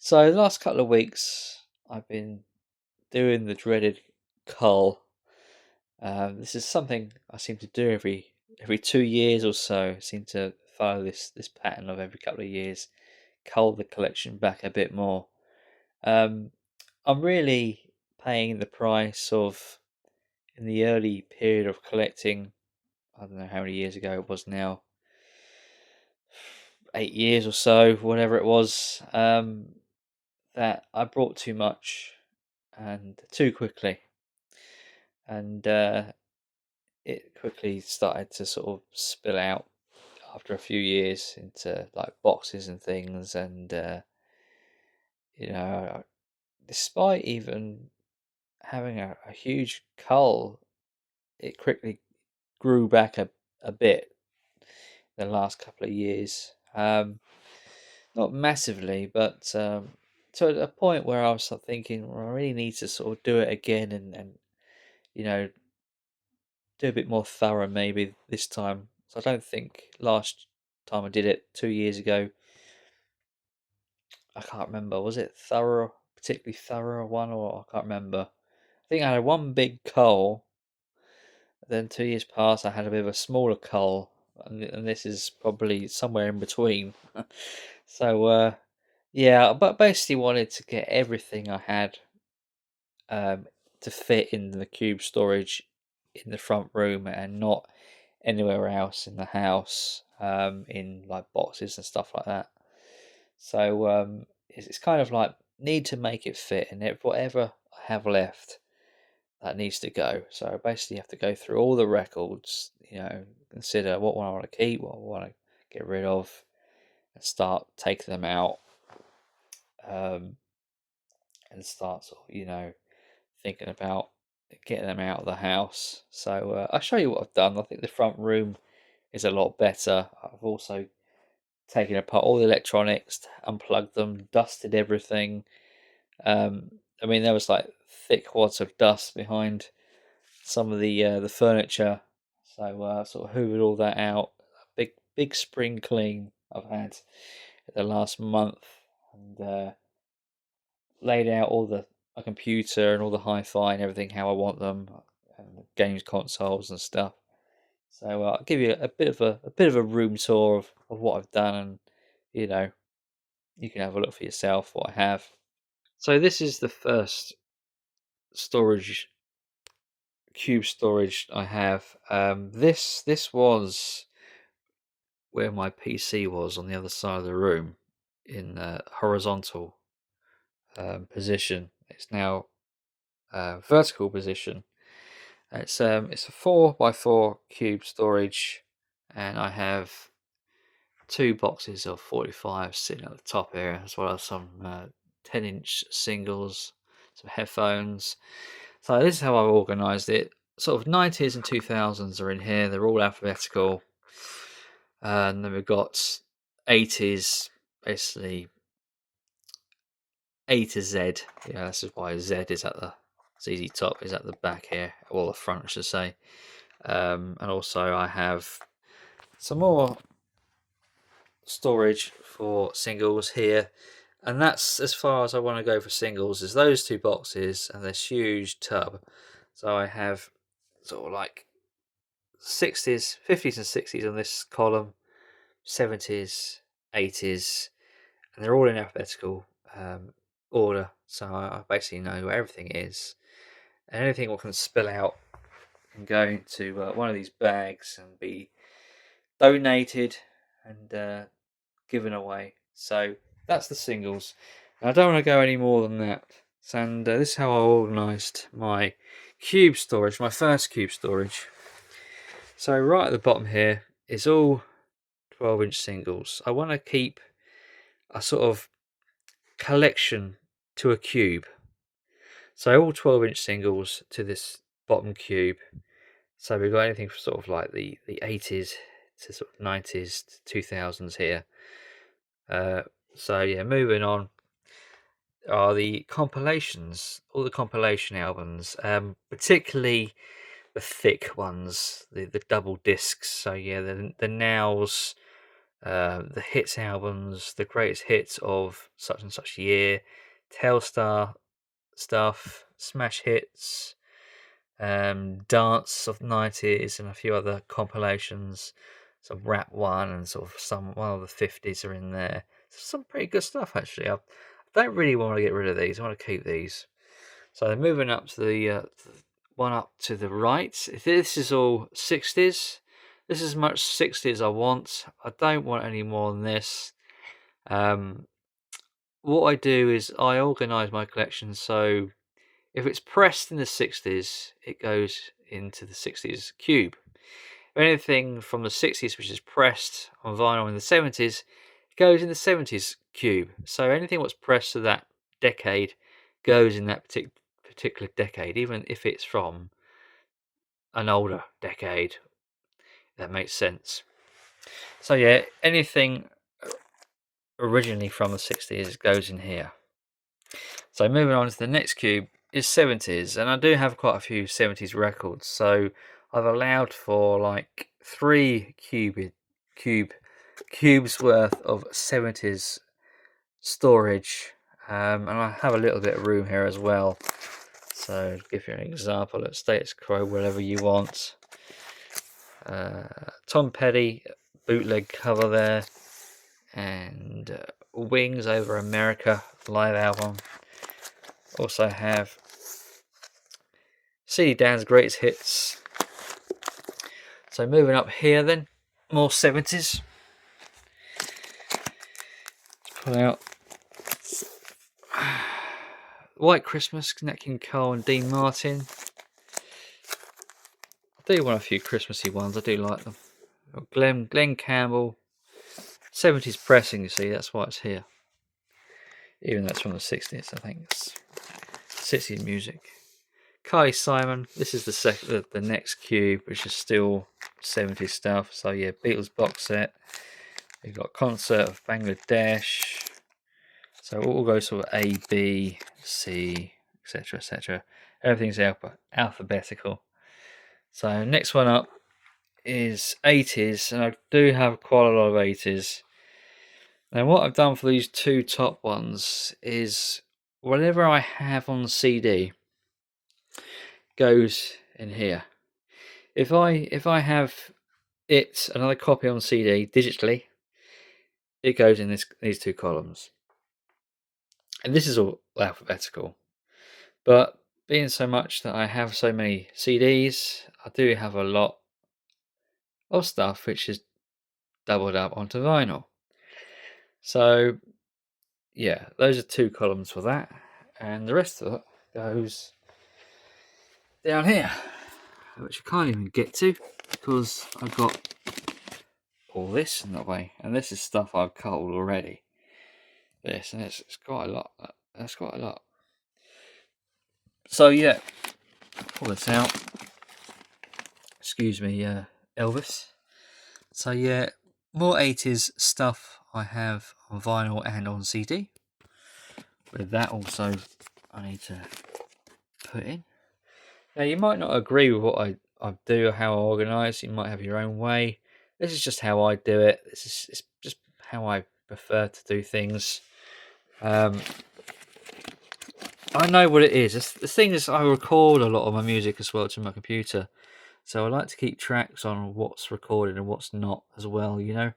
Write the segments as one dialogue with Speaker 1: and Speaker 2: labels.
Speaker 1: So the last couple of weeks, I've been doing the dreaded cull. This is something I seem to do every 2 years or so. I seem to follow this pattern of every couple of years, cull the collection back a bit more. Um, I'm really paying the price of in the early period of collecting. I don't know how many years ago it was now, 8 years or so, whatever it was. That I brought too much and too quickly, and it quickly started to sort of spill out after a few years into like boxes and things, and you know, despite even having a huge cull, it quickly grew back a bit the last couple of years. Not massively, but to a point where I was sort of thinking, well, I really need to sort of do it again and you know do a bit more thorough maybe this time. So I don't think last time I did it 2 years ago, I can't remember. Was it thorough, particularly thorough one, or I can't remember. I think I had one big cull. Then 2 years passed. I had a bit of a smaller cull, and this is probably somewhere in between. So yeah, but basically wanted to get everything I had um, to fit in the cube storage in the front room and not anywhere else in the house, in like boxes and stuff like that. So it's kind of like need to make it fit, and whatever I have left, that needs to go. So I basically have to go through all the records, consider what one I want to keep, what I want to get rid of, and start taking them out, um, and start sort of, thinking about getting them out of the house. So I'll show you what I've done. I think the front room is a lot better. I've also taken apart all the electronics, unplugged them, dusted everything. Um, I mean, there was like thick wads of dust behind some of the furniture, so sort of hoovered all that out. A big spring clean I've had the last month, and laid out all the a computer and all the hi-fi and everything how I want them, and games consoles and stuff. So I'll give you a bit of a room tour of what I've done, and you know you can have a look for yourself what I have. So this is the first storage cube storage I have. This was where my PC was on the other side of the room in a horizontal position. It's now vertical position. It's a 4x4 cube storage, and I have two boxes of 45 sitting at the top here, as well as some 10-inch singles, some headphones. So this is how I've organised it. Sort of 90s and 2000s are in here. They're all alphabetical. And then we've got 80s, basically A to Z. Yeah, this is why Z is at the ZZ Top is at the back here, or the front, I should say. And also I have some more storage for singles here, and that's as far as I want to go for singles, is those two boxes and this huge tub. So I have sort of like 60s, 50s and 60s on this column, 70s, 80s, and they're all in alphabetical order, so I basically know where everything is, and anything can spill out and go into one of these bags and be donated and given away. So that's the singles. And I don't want to go any more than that. And this is how I organised my cube storage, my first cube storage. So right at the bottom here is all 12-inch singles. I want to keep a sort of collection to a cube. So all 12-inch singles to this bottom cube. So we've got anything from sort of like the 80s to sort of 90s to 2000s here. So yeah, moving on are the compilations, all the compilation albums, particularly the thick ones, the double discs. So yeah, the Nows the hits albums, the greatest hits of such and such year, Telstar stuff, smash hits, dance of the 90s, and a few other compilations. Some rap one and sort of one of the 50s are in there. Some pretty good stuff actually. I don't really want to get rid of these. I want to keep these. So moving up to the one up to the right. This is all 60s. This is as much 60s I want. I don't want any more than this. What I do is I organise my collection so if it's pressed in the 60s, it goes into the 60s cube. If anything from the 60s which is pressed on vinyl in the 70s, it goes in the 70s cube. So anything what's pressed to that decade goes in that particular decade, even if it's from an older decade. That makes sense. So yeah, anything originally from the 60s goes in here. So moving on to the next cube is 70s, and I do have quite a few 70s records, so I've allowed for like 3 cubes worth of 70s storage, and I have a little bit of room here as well. So to give you an example at status quo, whatever you want. Tom Petty bootleg cover there, and Wings Over America live album. Also have CD Dan's greatest hits. So moving up here then, more 70s. Let's pull out White Christmas, Nat King Cole and Dean Martin. I do want a few Christmassy ones, I do like them. Glenn Campbell, 70s pressing, you see, that's why it's here. Even though it's from the 60s, I think it's 60s music. Kylie Simon, this is the next cube, which is still 70s stuff. So yeah, Beatles box set. We've got Concert of Bangladesh. So it all goes sort of A, B, C, etc., etc. Everything's alphabetical. So next one up is 80s, and I do have quite a lot of 80s. Now what I've done for these 2 top ones is whatever I have on CD goes in here. If I have another copy on CD digitally, it goes in these 2 columns. And this is all alphabetical. But being so much that I have so many CDs, I do have a lot of stuff which is doubled up onto vinyl. So yeah, those are 2 columns for that, and the rest of it goes down here, which I can't even get to because I've got all this in that way, and this is stuff I've culled already. This, and it's quite a lot. That's quite a lot. So yeah, pull this out. Excuse me, Elvis. So yeah, more 80s stuff I have on vinyl and on CD. With that also, I need to put in. Now you might not agree with what I do or how I organise. You might have your own way. This is just how I do it. It's just how I prefer to do things. I know what it is. The thing is, I record a lot of my music as well to my computer, so I like to keep tracks on what's recorded and what's not as well. You know,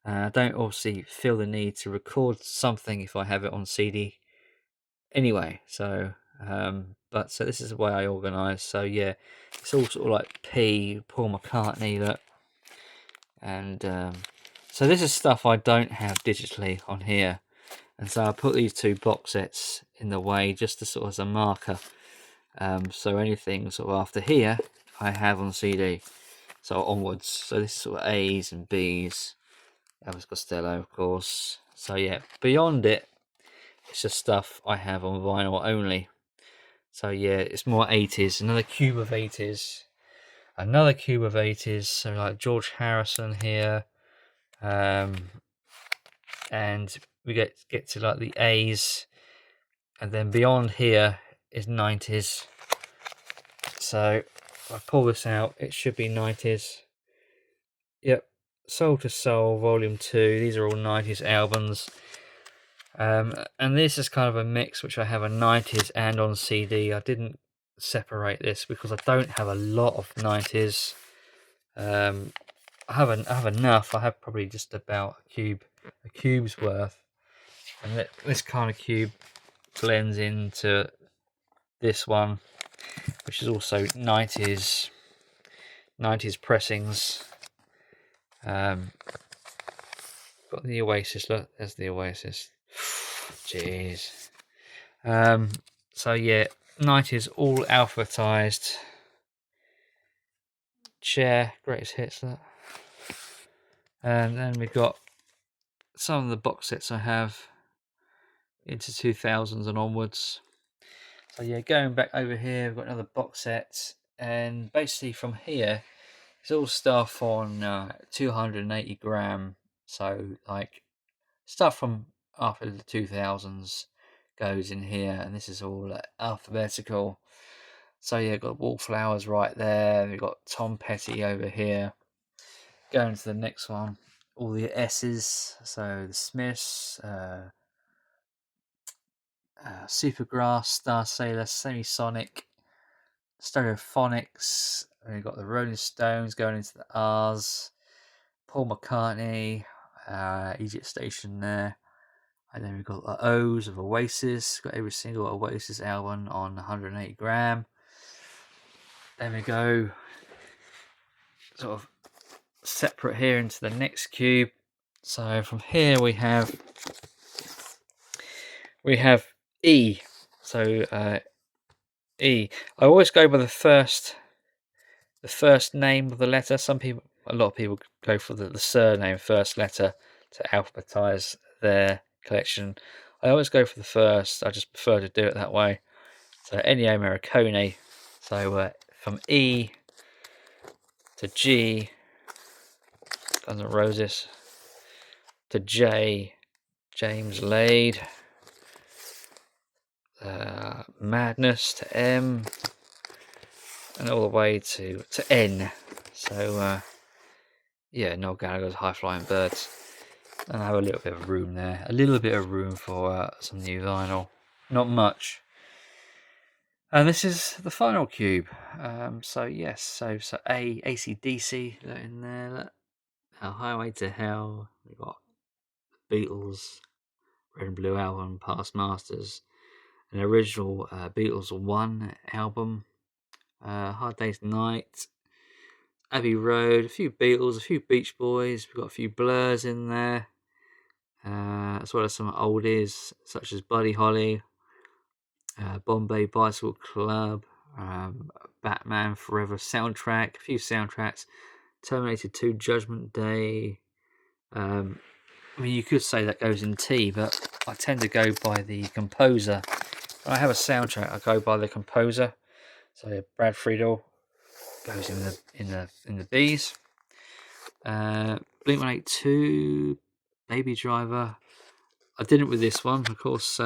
Speaker 1: I don't obviously feel the need to record something if I have it on CD anyway. So, so this is the way I organise. So yeah, it's all sort of like Paul McCartney, look, and so this is stuff I don't have digitally on here. And so I put these 2 box sets in the way just to sort of as a marker. So anything sort of after here, I have on CD. So onwards. So this is sort of A's and B's. Elvis Costello, of course. So yeah, beyond it, it's just stuff I have on vinyl only. So yeah, it's more 80s. Another cube of 80s. Another cube of 80s. So like George Harrison here. And we get to like the A's, and then beyond here is 90s. So if I pull this out, it should be 90s. Yep. Soul to Soul Volume 2. These are all 90s albums. And this is kind of a mix which I have a 90s and on CD. I didn't separate this because I don't have a lot of 90s. I have enough. I have probably just about a cube's worth. And this kind of cube blends into this one, which is also 90s pressings. Got the Oasis. Look, there's the Oasis. Jeez. So yeah, 90s all alphabetized. Cher, greatest hits. That. And then we've got some of the box sets I have into 2000s and onwards. So yeah, going back over here, we've got another box set, and basically from here, it's all stuff on 280 gram. So like stuff from after the 2000s goes in here, and this is all alphabetical. So yeah, got Wallflowers right there. We've got Tom Petty over here. Going to the next one, all the S's. So the Smiths, Supergrass, Star Sailor, Semisonic, Stereophonics. And we've got the Rolling Stones going into the R's. Paul McCartney, Egypt Station there. And then we've got the O's of Oasis. Got every single Oasis album on 180 gram. Then we go sort of separate here into the next cube. So from here we have E. So E. I always go by the first name of the letter. A lot of people go for the surname first letter to alphabetize their collection. I always go for the first. I just prefer to do it that way. So Ennio Morricone. So from E to G, Guns N' Roses, to J, James Lade, Madness, to M, and all the way to N. So yeah, Noel Gallagher's High Flying Birds. And I have a little bit of room there. A little bit of room for some new vinyl. Not much. And this is the final cube. So yes, so AC/DC in there. Look. Highway to Hell. We've got Beatles, Red and Blue album, Past Masters, an original Beatles 1 album, Hard Day's Night, Abbey Road, a few Beatles, a few Beach Boys. We've got a few Blurs in there, as well as some oldies such as Buddy Holly, Bombay Bicycle Club, Batman Forever soundtrack, a few soundtracks, Terminator 2 Judgment Day. I mean, you could say that goes in T, but I tend to go by the composer. When I have a soundtrack, I go by the composer. So Brad Friedel goes in the B's. Blink-182, Baby Driver. I didn't with this one, of course.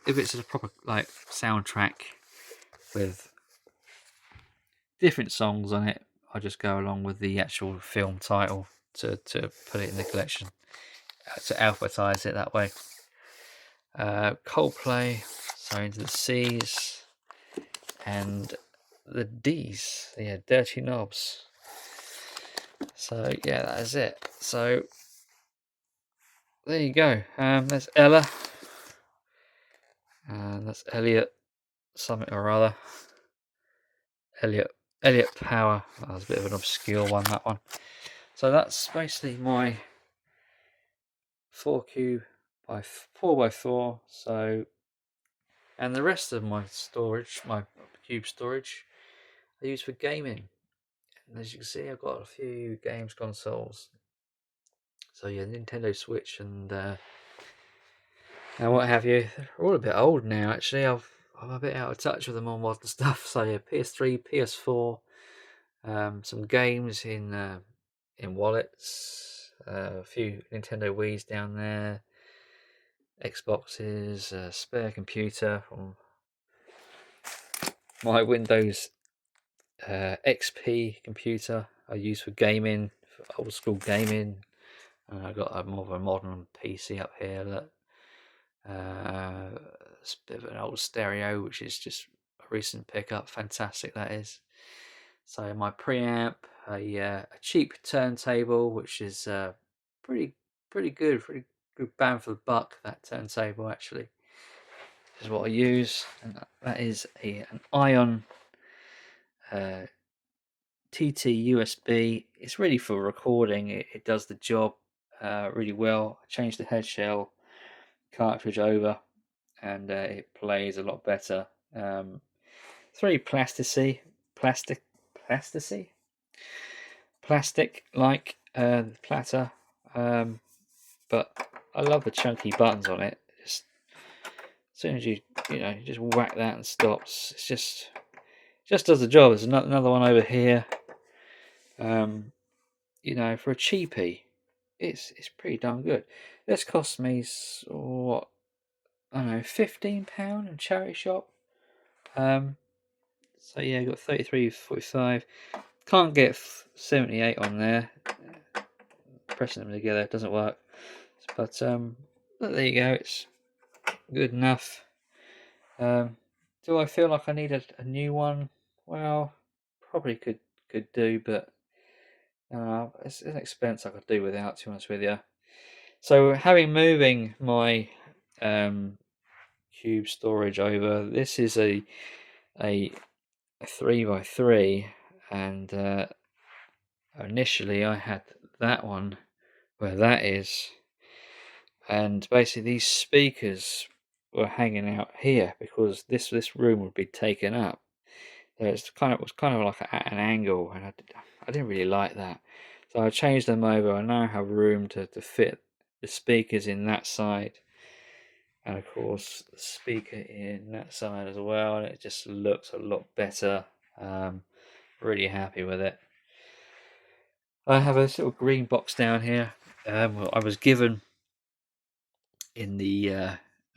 Speaker 1: If it's a proper like soundtrack with different songs on it, I just go along with the actual film title to put it in the collection, to alphabetize it that way. Coldplay, so into the C's and the D's. Yeah, Dirty Knobs. So yeah, that is it. So there you go. There's Ella, and that's Elliot something or other. Elliot Power. That was a bit of an obscure one, that one. So that's basically my 4 cube by 4 by 4. So, and the rest of my storage, my cube storage, I use for gaming. And as you can see, I've got a few games consoles. So yeah, Nintendo Switch and what have you. They're all a bit old now. Actually, I'm a bit out of touch with the more modern stuff. So yeah, PS3, PS4, some games in wallets, a few Nintendo Wii's down there, Xboxes, a spare computer from my Windows XP computer I use for gaming, for old school gaming. And I've got a more of a modern PC up here that it's a bit of an old stereo, which is just a recent pickup. Fantastic that is. So my preamp, a cheap turntable, which is pretty good, pretty good bang for the buck. That turntable actually is what I use, and that is an Ion TT USB. It's really for recording. It does the job really well. I changed the head shell cartridge over, and it plays a lot better. It's very plastic like platter, but I love the chunky buttons on it. Just as soon as you just whack that and stops. It's just does the job. There's another one over here. For a cheapie, it's pretty darn good. This cost me what, I don't know, £15 in charity shop. So yeah, I got 33.45. Can't get 78 on there. Pressing them together doesn't work. But there you go. It's good enough. Do I feel like I need a new one? Well, probably could do, but it's an expense I could do without, to be honest with you. So having moving my cube storage over, this is a 3x3, and initially I had that one where that is, and basically these speakers were hanging out here because this room would be taken up. So it was kind of like at an angle, and I didn't really like that. So I changed them over. I now have room to fit the speakers in that side, and of course the speaker in that side as well, and it just looks a lot better. Really happy with it. I have a little green box down here. I was given in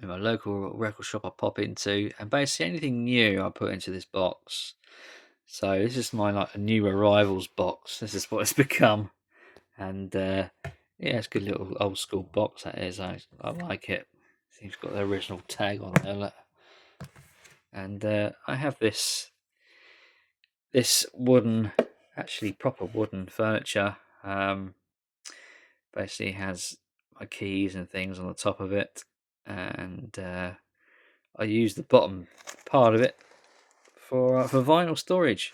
Speaker 1: my local record shop I pop into, and basically anything new I put into this box. So this is my a new arrivals box. This is what it's become, and yeah, it's a good little old school box that is. I like it. It's got the original tag on there, look. And I have this wooden, actually proper wooden furniture. Basically has my keys and things on the top of it, and I use the bottom part of it for vinyl storage.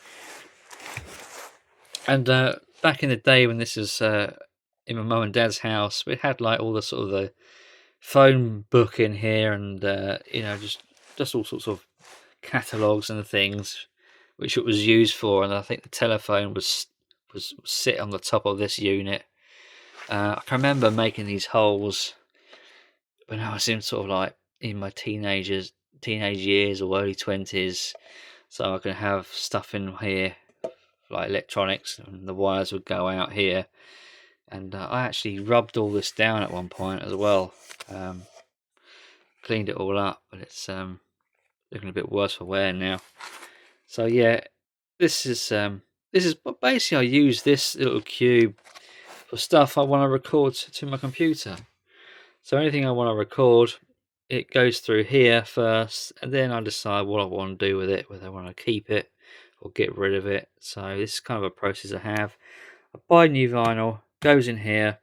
Speaker 1: And back in the day when this was in my mum and dad's house, we had all the sort of the phone book in here, and just all sorts of catalogues and things which it was used for. And I think the telephone was sit on the top of this unit. I can remember making these holes when I was in sort of in my teenage years or early 20s, so I can have stuff in here like electronics, and the wires would go out here. And I actually rubbed all this down at one point as well. Cleaned it all up, but it's looking a bit worse for wear now. So yeah, this is basically, I use this little cube for stuff I want to record to my computer. So anything I want to record, it goes through here first, and then I decide what I want to do with it, whether I want to keep it or get rid of it. So this is kind of a process I have. I buy new vinyl, goes in here.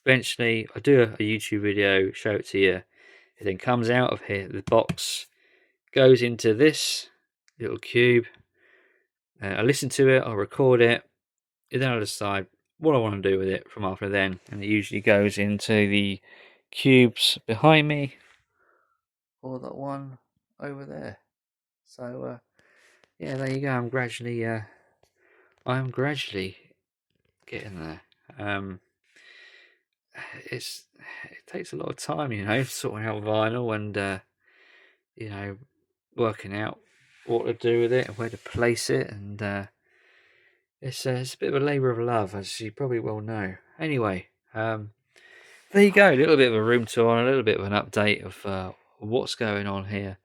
Speaker 1: Eventually, I do a YouTube video, show it to you. It then comes out of here, the box goes into this little cube. I listen to it, I record it, and then I decide what I want to do with it from after then. And it usually goes into the cubes behind me, or that one over there. So yeah, there you go. I'm gradually getting there. It takes a lot of time, sorting out vinyl and working out what to do with it and where to place it, and it's a bit of a labour of love, as you probably well know. Anyway, there you go. A little bit of a room tour and a little bit of an update of what's going on here,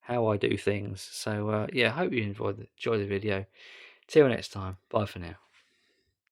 Speaker 1: how I do things. So yeah, I hope you enjoyed the video. Till next time, bye for now.